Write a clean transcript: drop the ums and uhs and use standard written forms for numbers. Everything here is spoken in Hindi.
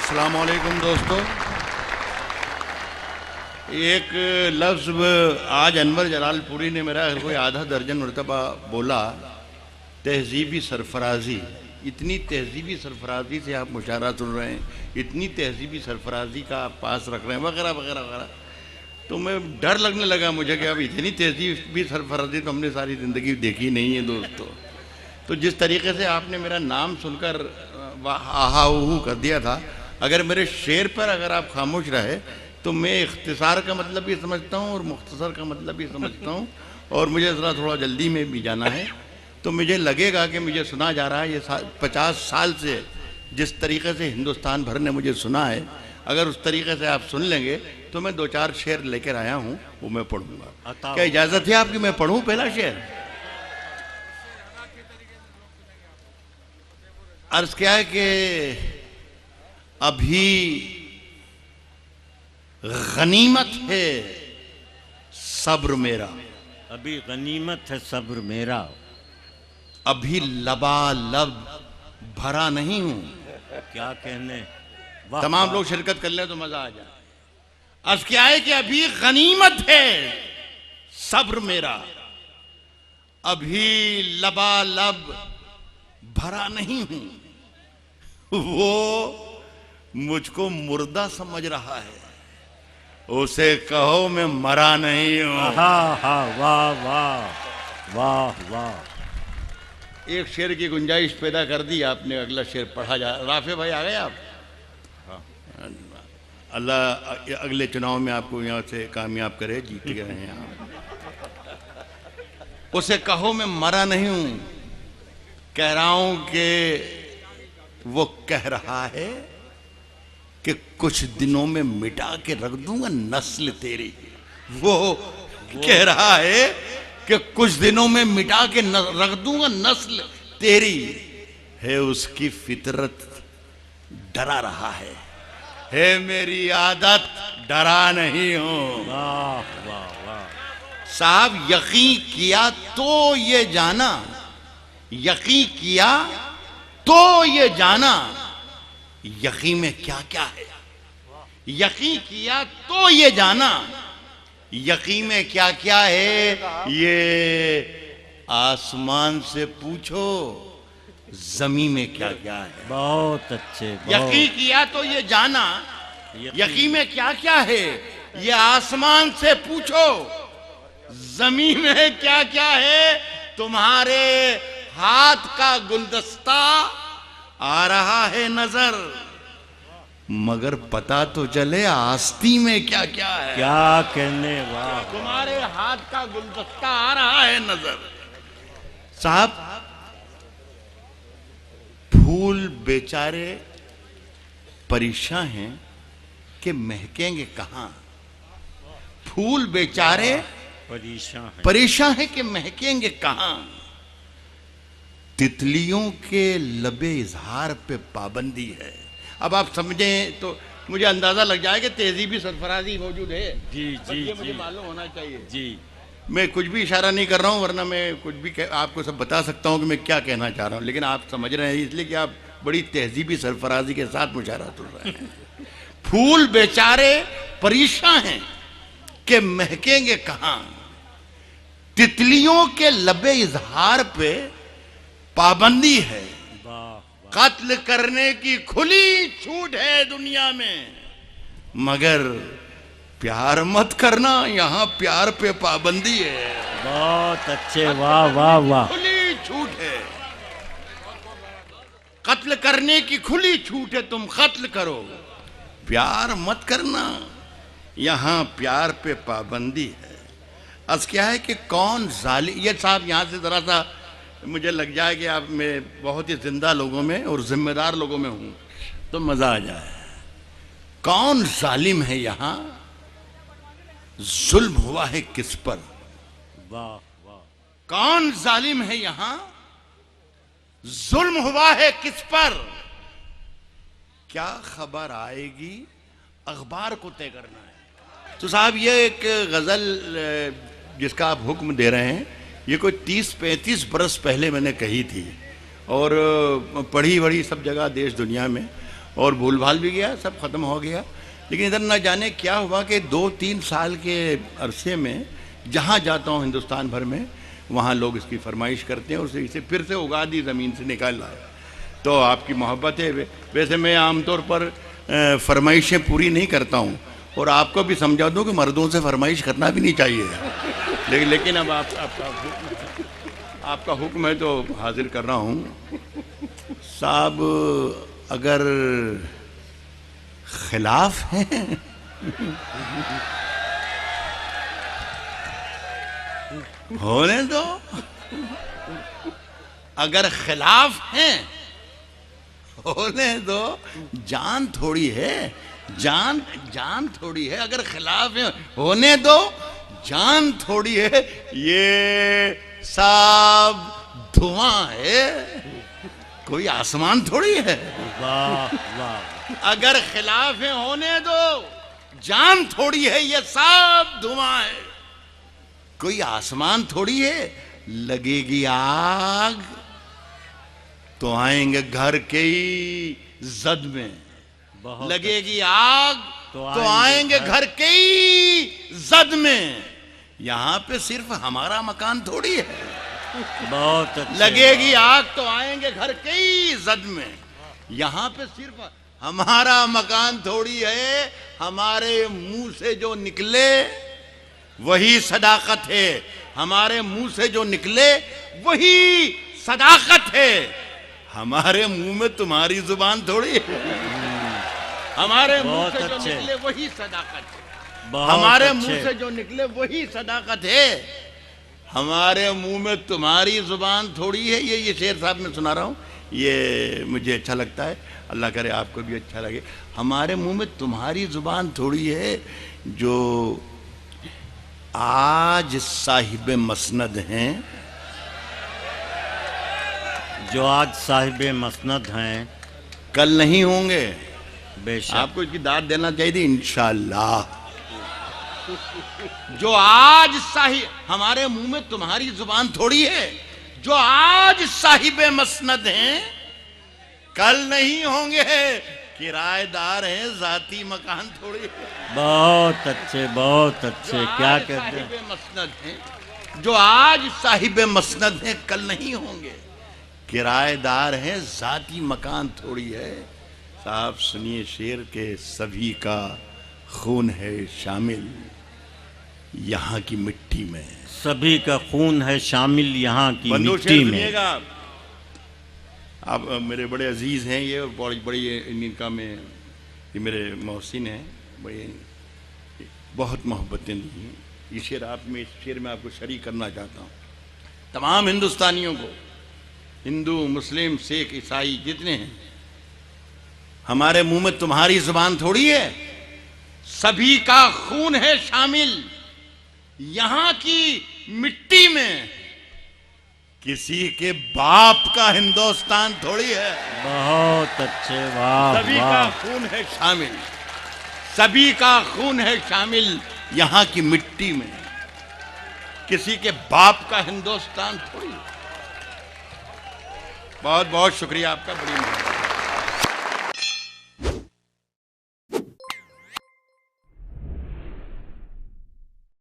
अस्सलाम वालेकुम दोस्तों। एक लफ्ज़ आज अनवर जलालपुरी ने मेरा कोई आधा दर्जन मरतबा बोला, तहजीबी सरफराजी। इतनी तहजीबी सरफराजी से आप मुशायरा सुन रहे हैं, इतनी तहजीबी सरफराजी का आप पास रख रहे हैं वगैरह वगैरह वगैरह, तो मैं डर लगने लगा मुझे कि अब इतनी तहजीबी सरफराजी तो हमने सारी ज़िंदगी देखी नहीं है दोस्तों। तो जिस तरीके से आपने मेरा नाम सुनकर आहा ऊहू कर दिया था, अगर मेरे शेर पर अगर आप खामोश रहे तो मैं इख्तिसार का मतलब भी समझता हूँ और मुख्तसर का मतलब भी समझता हूँ, और मुझे ज़रा थोड़ा जल्दी में भी जाना है, तो मुझे लगेगा कि मुझे सुना जा रहा है। ये 50 साल से जिस तरीके से हिंदुस्तान भर ने मुझे सुना है, अगर उस तरीके से आप सुन लेंगे तो मैं 2-4 शेर लेकर आया हूँ, वो मैं पढ़ूँगा। क्या इजाज़त है आपकी मैं पढ़ूँ पहला शेर? अर्ज़ क्या है कि अभी गनीमत है सब्र मेरा, अभी गनीमत है सब्र मेरा, अभी लबालब भरा नहीं हूं। क्या कहने, तमाम लोग शिरकत कर लें तो मजा आ जाए। अर्ज़ क्या है कि अभी गनीमत है सब्र मेरा, अभी लबालब भरा नहीं हूं। वो मुझको मुर्दा समझ रहा है, उसे कहो मैं मरा नहीं हूं। वाह वाह वाह वाह। एक शेर की गुंजाइश पैदा कर दी आपने, अगला शेर पढ़ा जा। राफे भाई आ गए आप? अल्लाह अगले चुनाव में आपको यहाँ से कामयाब करे, जीत गए हैं आप। उसे कहो मैं मरा नहीं हूं, कह रहा हूं कि वो कह रहा है कि कुछ दिनों में मिटा के रख दूंगा नस्ल तेरी। वो कह रहा है कि कुछ दिनों में मिटा के रख दूंगा नस्ल तेरी, है उसकी फितरत डरा रहा है मेरी आदत डरा नहीं हूं। वाह वाह वाह। साहब यकीन किया तो ये जाना, यकीन किया तो ये जाना, यकीन में क्या क्या है। यकीन किया तो ये जाना, यकीन में क्या क्या है। ये आसमान से पूछो जमीन में क्या क्या है। बहुत अच्छे। यकीन किया तो ये जाना, यकीन में क्या क्या है। ये आसमान से पूछो जमीन में क्या क्या है। तुम्हारे हाथ का गुलदस्ता आ रहा है नजर, मगर पता तो चले आस्ती में क्या क्या है। क्या कहने, वाह। तुम्हारे हाथ का गुलदस्ता आ रहा है नजर। साहब फूल बेचारे परेशान हैं कि महकेंगे कहां। फूल बेचारे परेशान हैं कि महकेंगे कहां। तितलियों के लबे इजहार पे पाबंदी है। अब आप समझें तो मुझे अंदाजा लग जाए कि तहजीबी सरफराजी मौजूद है। जी जी ये जी, मुझे मालूम होना चाहिए जी। मैं कुछ भी इशारा नहीं कर रहा हूं, वरना मैं कुछ भी आपको सब बता सकता हूं कि मैं क्या कहना चाह रहा हूं, लेकिन आप समझ रहे हैं इसलिए कि आप बड़ी तहजीबी सरफराजी के साथ मुशायरा सुन रहे हैं। फूल बेचारे परेशान हैं कि महकेंगे कहां। तितलियों के लबे इजहार पे पाबंदी है, कत्ल करने की खुली छूट है दुनिया में, मगर प्यार मत करना, यहां प्यार पे पाबंदी है। बहुत अच्छे, वाह वाह वाह। खुली छूट है, कत्ल करने की खुली छूट है, तुम कत्ल करो, प्यार मत करना, यहां प्यार पे पाबंदी है। आज क्या है कि कौन जालिम, ये साहब यहां से जरा सा मुझे लग जाए कि आप मैं बहुत ही जिंदा लोगों में और जिम्मेदार लोगों में हूं तो मजा आ जाए। कौन जालिम है यहां, जुल्म हुआ है किस पर। वाह वाह। कौन जालिम है यहां, जुल्म हुआ है किस पर। क्या खबर आएगी अखबार को तय करना है। तो साहब ये एक गजल जिसका आप हुक्म दे रहे हैं, ये कोई 30-35 बरस पहले मैंने कही थी और पढ़ी वढ़ी सब जगह देश दुनिया में, और भूल भाल भी गया, सब खत्म हो गया। लेकिन इधर न जाने क्या हुआ कि 2-3 साल के अरसे में जहाँ जाता हूँ हिंदुस्तान भर में, वहाँ लोग इसकी फरमाइश करते हैं और इसे फिर से उगा दी, ज़मीन से निकाल लाए। तो आपकी मोहब्बत है। वैसे मैं आमतौर पर फरमाइशें पूरी नहीं करता हूँ, और आपको भी समझा दूँ कि मर्दों से फरमाइश करना भी नहीं चाहिए। लेकिन अब आपका हुक्म है तो हाजिर कर रहा हूँ। साहब अगर खिलाफ हैं होने दो, अगर खिलाफ हैं होने दो, जान थोड़ी है, जान थोड़ी है। अगर खिलाफ है होने दो, जान थोड़ी है। ये सब धुआं है, कोई आसमान थोड़ी है। वाह वाह। अगर खिलाफ है होने दो, जान थोड़ी है। ये सब धुआं है, कोई आसमान थोड़ी है। लगेगी आग तो आएंगे घर के ही जद में, लगेगी आग तो आएंगे घर के ही जद में। यहाँ पे सिर्फ हमारा मकान थोड़ी है। बहुत अच्छे। लगेगी आग तो आएंगे घर के ही जद में। यहाँ पे सिर्फ हमारा मकान थोड़ी है। हमारे मुंह से जो निकले वही सदाकत है। हमारे मुंह से जो निकले वही सदाकत है। हमारे मुंह में तुम्हारी जुबान थोड़ी है। हमारे मुंह से जो निकले वही सदाकत है। हमारे मुंह से जो निकले वही सदाकत है। हमारे मुंह में तुम्हारी जुबान थोड़ी है। ये शेर साहब मैं सुना रहा हूँ, ये मुझे अच्छा लगता है। अल्लाह करे आपको भी अच्छा लगे। हमारे मुंह में तुम्हारी जुबान थोड़ी है। जो आज साहिब मसनद हैं, जो आज साहिब मसनद हैं, कल नहीं होंगे। बेशक आपको इसकी दाद देना चाहिए थी इंशाअल्लाह। जो आज हमारे मुंह में तुम्हारी जुबान थोड़ी है। जो आज साहिब मसनद हैं, कल नहीं होंगे। किराएदार हैं, जाती मकान थोड़ी है। बहुत अच्छे, बहुत अच्छे। क्या कहते हैं? साहिब मसनद हैं, जो आज साहिब मसनद हैं, कल नहीं होंगे। किराएदार हैं, जाती मकान थोड़ी है। साहब सुनिए शेर के, सभी का खून है शामिल यहाँ की मिट्टी में। सभी का खून है शामिल यहाँ की मिट्टी में। आप मेरे बड़े अजीज हैं ये, बड़ी बड़ी इनका में ये मेरे मोहसिन हैं, बड़े बहुत मोहब्बतें दी हैं। ये शेर इस शेर में आपको शरीक करना चाहता हूँ। तमाम हिंदुस्तानियों को, हिंदू मुस्लिम सिख ईसाई जितने हैं, हमारे मुंह में तुम्हारी जुबान थोड़ी है। सभी का खून है शामिल यहाँ की मिट्टी में। किसी के बाप का हिंदुस्तान थोड़ी है। बहुत अच्छे, वाह। सभी का खून है शामिल, सभी का खून है शामिल यहाँ की मिट्टी में। किसी के बाप का हिंदुस्तान थोड़ी। बहुत बहुत शुक्रिया आपका, बड़ी मेहरबानी।